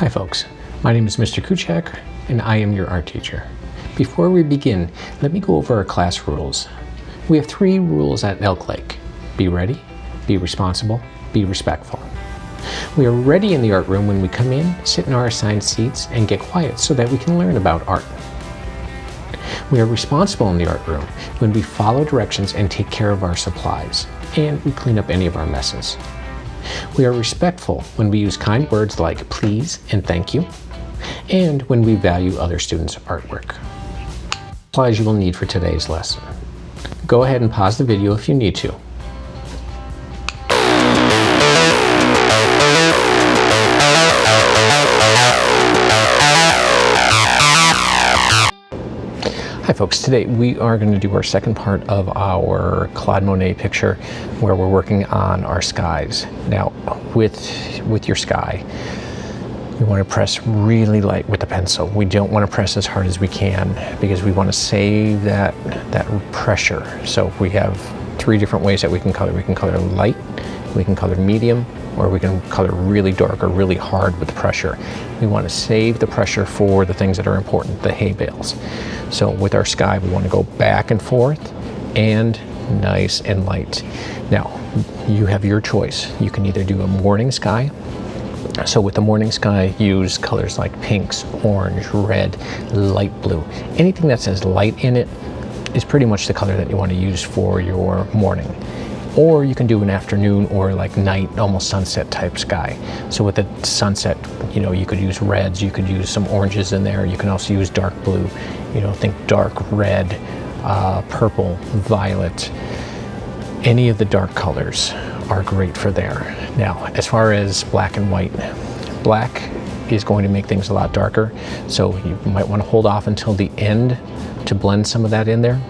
Hi folks, my name is Mr. Kuchak and I am your art teacher. Before we begin, let me go over our class rules. We have 3 rules at Elk Lake. Be ready, be responsible, be respectful. We are ready in the art room when we come in, sit in our assigned seats, and get quiet so that we can learn about art. We are responsible in the art room when we follow directions and take care of our supplies, and we clean up any of our messes. We are respectful when we use kind words like please and thank you, and when we value other students' artwork. Supplies you will need for today's lesson. Go ahead and pause the video if you need to. Hi folks, today we are going to do our second part of our Claude Monet picture where we're working on our skies. Now with your sky, we want to press really light with the pencil. We don't want to press as hard as we can because we want to save that pressure. So we have 3 different ways that we can color. We can color light, we can color medium, or we can color really dark or really hard with the pressure. We want to save the pressure for the things that are important, the hay bales. So with our sky, we want to go back and forth and nice and light. Now, you have your choice. You can either do a morning sky. So with the morning sky, use colors like pinks, orange, red, light blue. Anything that says light in it is pretty much the color that you want to use for your morning. Or you can do an afternoon or like night, almost sunset type sky. So with the sunset, you could use reds, you could use some oranges in there. You can also use dark blue, think dark red, purple, violet. Any of the dark colors are great for there. Now, as far as black and white, black is going to make things a lot darker. So you might want to hold off until the end to blend some of that in there.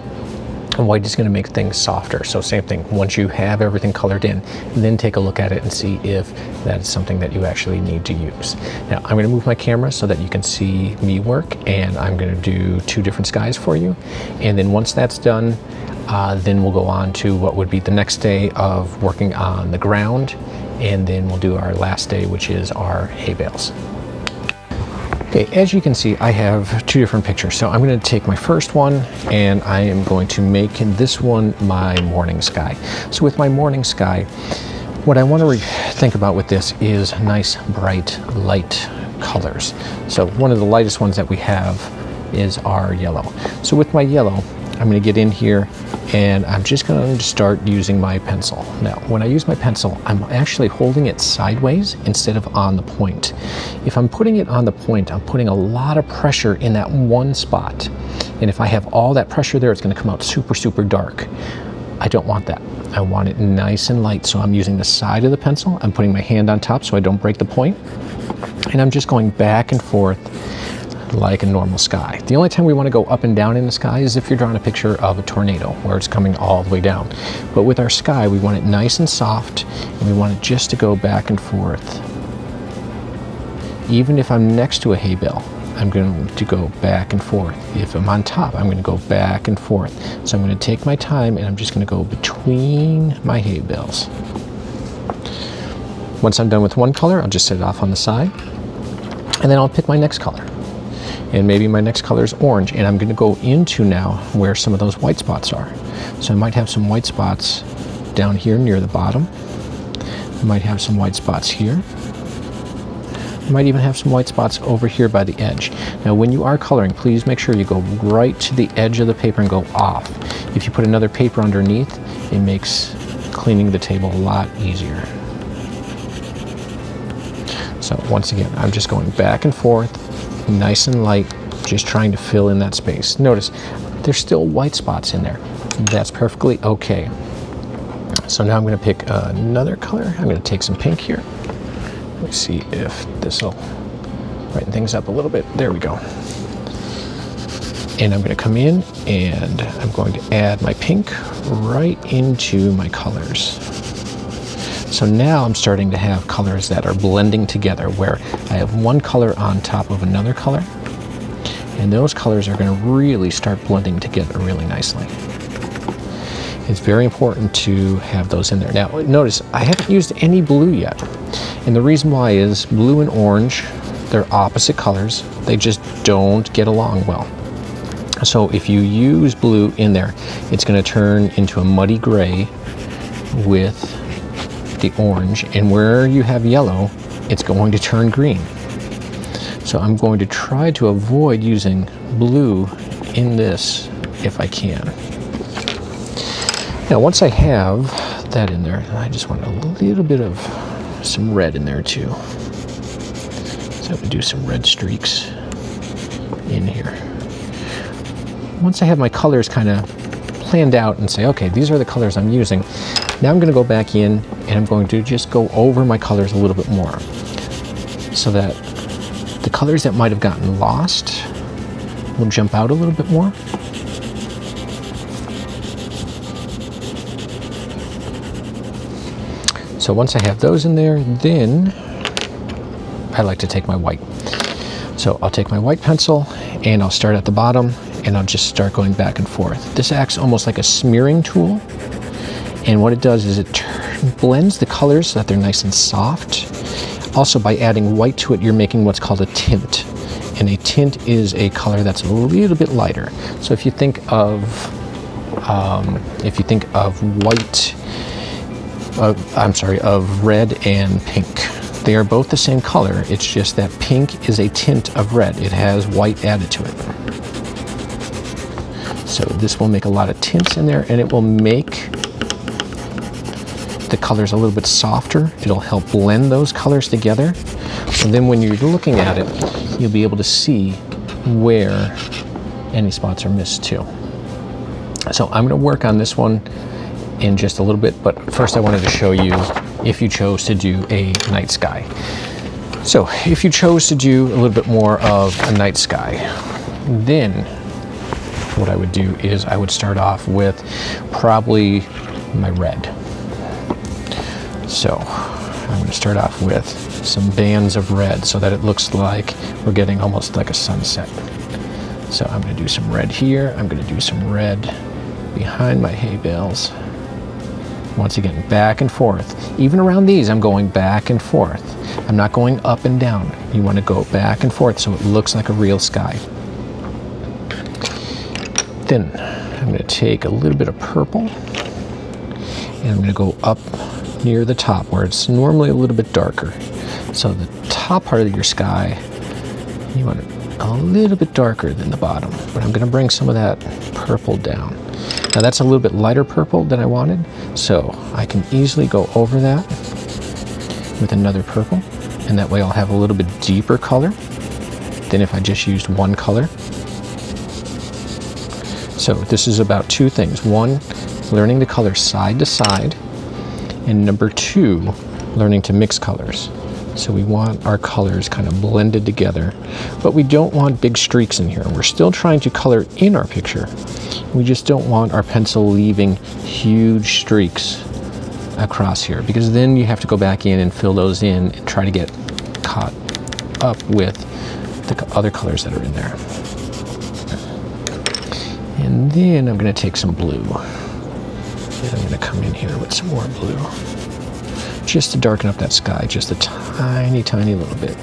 And white is going to make things softer. So same thing, once you have everything colored in, then take a look at it and see if that is something that you actually need to use. Now I'm going to move my camera so that you can see me work, and I'm going to do 2 different skies for you. And then once that's done, then we'll go on to what would be the next day of working on the ground, and then we'll do our last day, which is our hay bales. Okay, as you can see, I have 2 different pictures. So I'm going to take my first one and I am going to make this one my morning sky. So with my morning sky, what I want to think about with this is nice, bright, light colors. So one of the lightest ones that we have is our yellow. So with my yellow, I'm going to get in here and I'm just going to start using my pencil. Now, when I use my pencil, I'm actually holding it sideways instead of on the point. If I'm putting it on the point, I'm putting a lot of pressure in that one spot. And if I have all that pressure there, it's going to come out super, super dark. I don't want that. I want it nice and light. So I'm using the side of the pencil. I'm putting my hand on top so I don't break the point. And I'm just going back and forth like a normal sky. The only time we want to go up and down in the sky is if you're drawing a picture of a tornado where it's coming all the way down. But with our sky, we want it nice and soft, and we want it just to go back and forth. Even if I'm next to a hay bale, I'm going to go back and forth. If I'm on top, I'm going to go back and forth. So I'm going to take my time and I'm just going to go between my hay bales. Once I'm done with one color, I'll just set it off on the side, and then I'll pick my next color. And maybe my next color is orange, and I'm going to go into now where some of those white spots are. So I might have some white spots down here near the bottom. I might have some white spots here. I might even have some white spots over here by the edge. Now when you are coloring, please make sure you go right to the edge of the paper and go off. If you put another paper underneath, it makes cleaning the table a lot easier. So once again, I'm just going back and forth, nice and light, just trying to fill in that space. Notice there's still white spots in there. That's perfectly okay. So now I'm going to pick another color. I'm going to take some pink here. Let's see if this will brighten things up a little bit. There we go. And I'm going to come in and I'm going to add my pink right into my colors. So now I'm starting to have colors that are blending together, where I have one color on top of another color, and those colors are going to really start blending together really nicely. It's very important to have those in there. Now notice I haven't used any blue yet, and the reason why is blue and orange, they're opposite colors. They just don't get along well. So if you use blue in there, it's going to turn into a muddy gray with the orange, and where you have yellow, it's going to turn green. So I'm going to try to avoid using blue in this if I can. Now once I have that in there, I just want a little bit of some red in there too. So I'm going to do some red streaks in here. Once I have my colors kind of planned out and say, okay, these are the colors I'm using, now I'm going to go back in and I'm going to just go over my colors a little bit more so that the colors that might have gotten lost will jump out a little bit more. So once I have those in there, then I like to take my white. So I'll take my white pencil and I'll start at the bottom and I'll just start going back and forth. This acts almost like a smearing tool. And what it does is it blends the colors so that they're nice and soft. Also, by adding white to it, you're making what's called a tint. And a tint is a color that's a little bit lighter. So if you think of white, of red and pink. They are both the same color, it's just that pink is a tint of red. It has white added to it. So this will make a lot of tints in there, and it will make the colors a little bit softer. It'll help blend those colors together. And then when you're looking at it, you'll be able to see where any spots are missed too. So I'm going to work on this one in just a little bit, but first I wanted to show you if you chose to do a night sky. So if you chose to do a little bit more of a night sky, then what I would do is I would start off with probably my red. So I'm going to start off with some bands of red so that it looks like we're getting almost like a sunset. So I'm going to do some red here. I'm going to do some red behind my hay bales. Once again, back and forth. Even around these, I'm going back and forth. I'm not going up and down. You want to go back and forth so it looks like a real sky. Then I'm going to take a little bit of purple and I'm going to go up near the top where it's normally a little bit darker. So the top part of your sky, you want it a little bit darker than the bottom. But I'm going to bring some of that purple down. Now that's a little bit lighter purple than I wanted, so I can easily go over that with another purple, and that way I'll have a little bit deeper color than if I just used one color. So this is about two things. One, learning the color side to side, and number two, learning to mix colors. So we want our colors kind of blended together, but we don't want big streaks in here. We're still trying to color in our picture. We just don't want our pencil leaving huge streaks across here, because then you have to go back in and fill those in and try to get caught up with the other colors that are in there. And then I'm going to take some blue. And I'm going to come in here with some more blue, just to darken up that sky just a tiny, tiny little bit.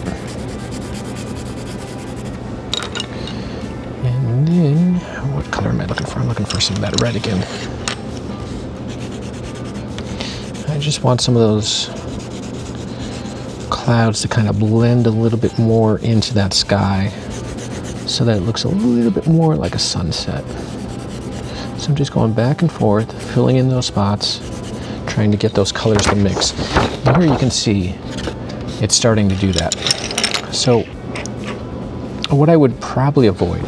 And then, what color am I looking for? I'm looking for some of that red again. I just want some of those clouds to kind of blend a little bit more into that sky so that it looks a little bit more like a sunset. So I'm just going back and forth, filling in those spots, trying to get those colors to mix. And here you can see it's starting to do that. So what I would probably avoid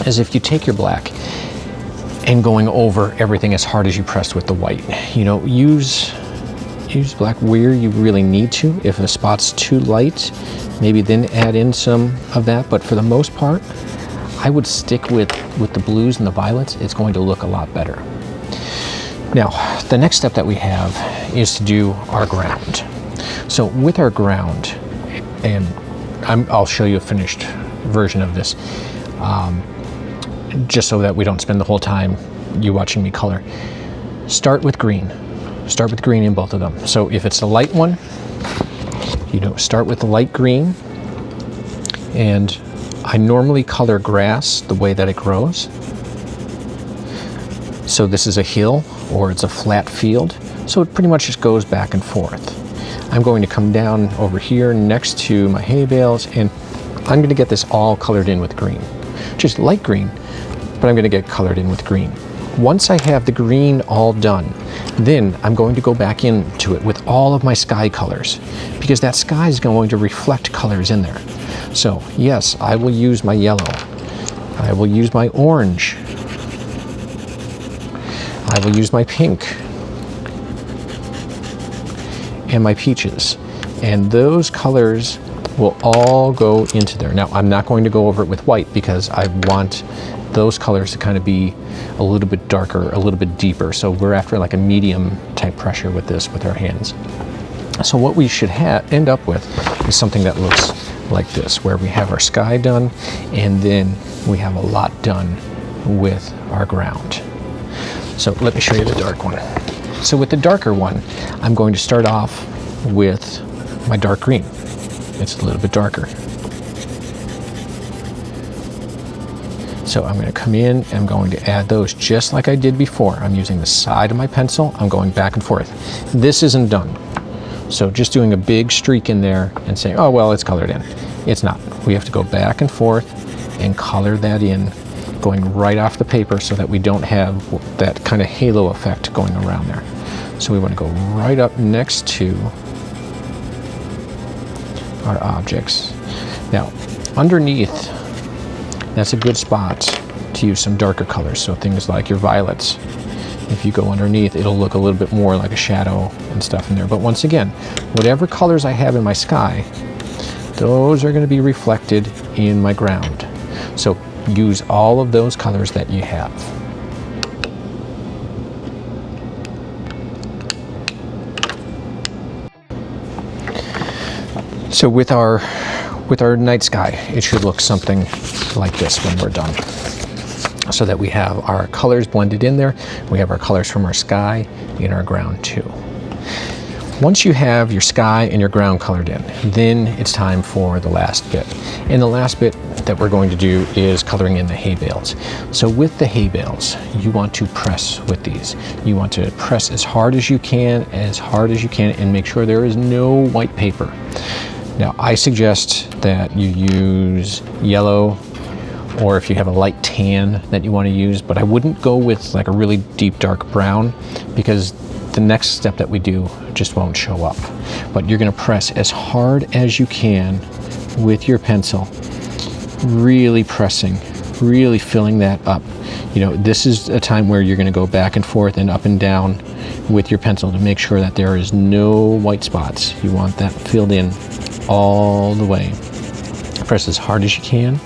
is if you take your black and going over everything as hard as you pressed with the white. You know, use black where you really need to. If a spot's too light, maybe then add in some of that. But for the most part, I would stick with the blues and the violets. It's going to look a lot better. Now, the next step that we have is to do our ground. So with our ground, and I'll show you a finished version of this, just so that we don't spend the whole time you watching me color. Start with green. Start with green in both of them. So if it's the light one, start with the light green And I normally color grass the way that it grows. So this is a hill or it's a flat field. So it pretty much just goes back and forth. I'm going to come down over here next to my hay bales, and I'm going to get this all colored in with green. Just light green, but I'm going to get colored in with green. Once I have the green all done, then I'm going to go back into it with all of my sky colors, because that sky is going to reflect colors in there. So yes, I will use my yellow. I will use my orange. I will use my pink and my peaches. And those colors will all go into there. Now, I'm not going to go over it with white because I want those colors to kind of be a little bit darker, a little bit deeper. So we're after like a medium type pressure with this, with our hands. So what we should end up with is something that looks like this, where we have our sky done, and then we have a lot done with our ground. So let me show you the dark one. So with the darker one, I'm going to start off with my dark green. It's a little bit darker. So I'm going to come in and I'm going to add those just like I did before. I'm using the side of my pencil. I'm going back and forth. This isn't done. So just doing a big streak in there and saying, oh, well, it's colored in. It's not. We have to go back and forth and color that in, going right off the paper so that we don't have that kind of halo effect going around there. So we want to go right up next to our objects. Now, underneath, that's a good spot to use some darker colors. So things like your violets. If you go underneath, it'll look a little bit more like a shadow and stuff in there. But once again, whatever colors I have in my sky, those are going to be reflected in my ground. So use all of those colors that you have. So with our night sky, it should look something like this when we're done. So that we have our colors blended in there. We have our colors from our sky in our ground too. Once you have your sky and your ground colored in, then it's time for the last bit. And the last bit that we're going to do is coloring in the hay bales. So with the hay bales, you want to press with these. You want to press as hard as you can, and make sure there is no white paper. Now, I suggest that you use yellow, or if you have a light tan that you want to use, but I wouldn't go with like a really deep dark brown, because the next step that we do just won't show up. But you're going to press as hard as you can with your pencil, really pressing, really filling that up. You know, this is a time where you're going to go back and forth and up and down with your pencil to make sure that there is no white spots. You want that filled in all the way. Press as hard as you can,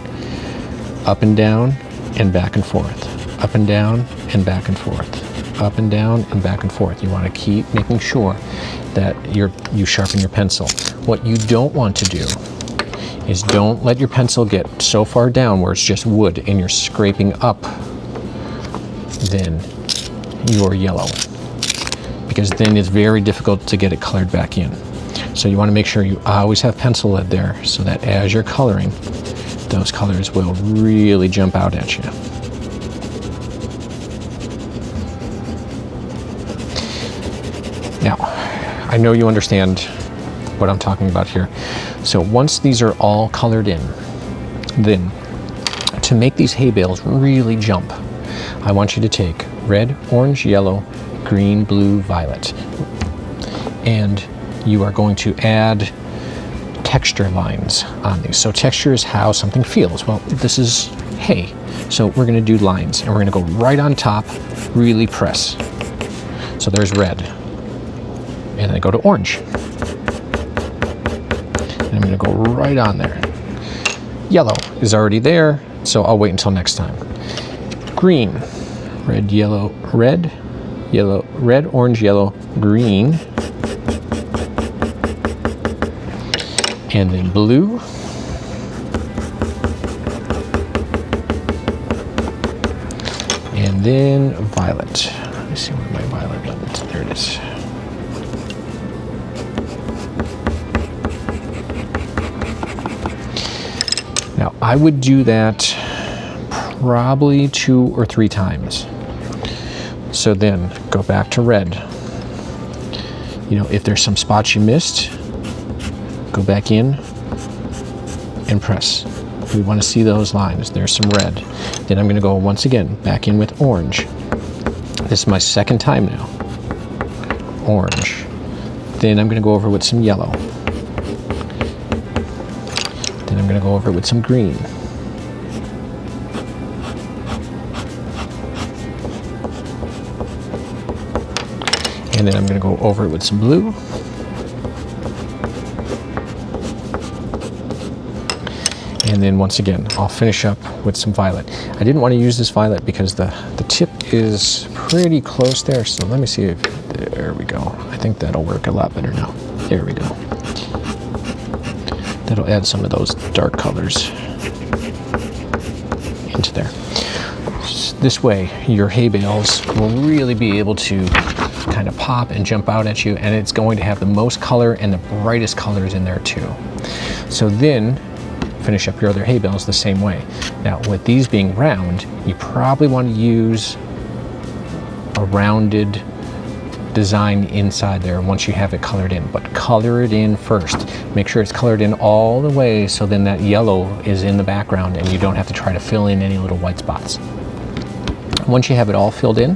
up and down and back and forth, up and down and back and forth, up and down and back and forth. You want to keep making sure that you sharpen your pencil. What you don't want to do is don't let your pencil get so far down where it's just wood and you're scraping up then your yellow, because then it's very difficult to get it colored back in. So you want to make sure you always have pencil lead there so that as you're coloring, those colors will really jump out at you. Now, I know you understand what I'm talking about here. So once these are all colored in, then to make these hay bales really jump, I want you to take red, orange, yellow, green, blue, violet, and you are going to add texture lines on these. So texture is how something feels. Well, this is hay. So we're going to do lines, and we're going to go right on top, really press. So there's red. And then I go to orange. And I'm going to go right on there. Yellow is already there, so I'll wait until next time. Green. Red, yellow, red, yellow, red, orange, yellow, green. And then blue. And then violet. Let me see where my violet went. There it is. I would do that probably 2 or 3 times. So then go back to red. You know, if there's some spots you missed, go back in and press. We want to see those lines. There's some red. Then I'm going to go once again back in with orange. This is my second time now. Orange. Then I'm going to go over with some yellow. Then I'm going to go over with some green. And then I'm going to go over it with some blue. And then once again, I'll finish up with some violet. I didn't want to use this violet because the tip is pretty close there. So let me see if, there we go. I think that'll work a lot better now. There we go. That'll add some of those dark colors into there. This way, your hay bales will really be able to kind of pop and jump out at you, and it's going to have the most color and the brightest colors in there too. So then, finish up your other hay bales the same way. Now, with these being round, you probably want to use a rounded design inside there once you have it colored in, but color it in first. Make sure it's colored in all the way so then that yellow is in the background and you don't have to try to fill in any little white spots. Once you have it all filled in,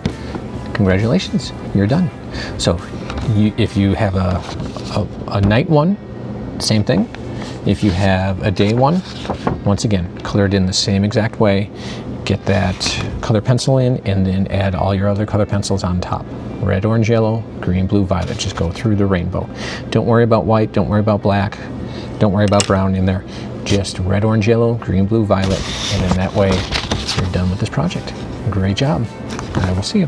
congratulations, you're done. So if you have a night one, same thing. If you have a day one, once again, color it in the same exact way. Get that color pencil in and then add all your other color pencils on top. Red, orange, yellow, green, blue, violet. Just go through the rainbow. Don't worry about white, don't worry about black, don't worry about brown in there. Just red, orange, yellow, green, blue, violet, and then that way you're done with this project. Great job. I will see you.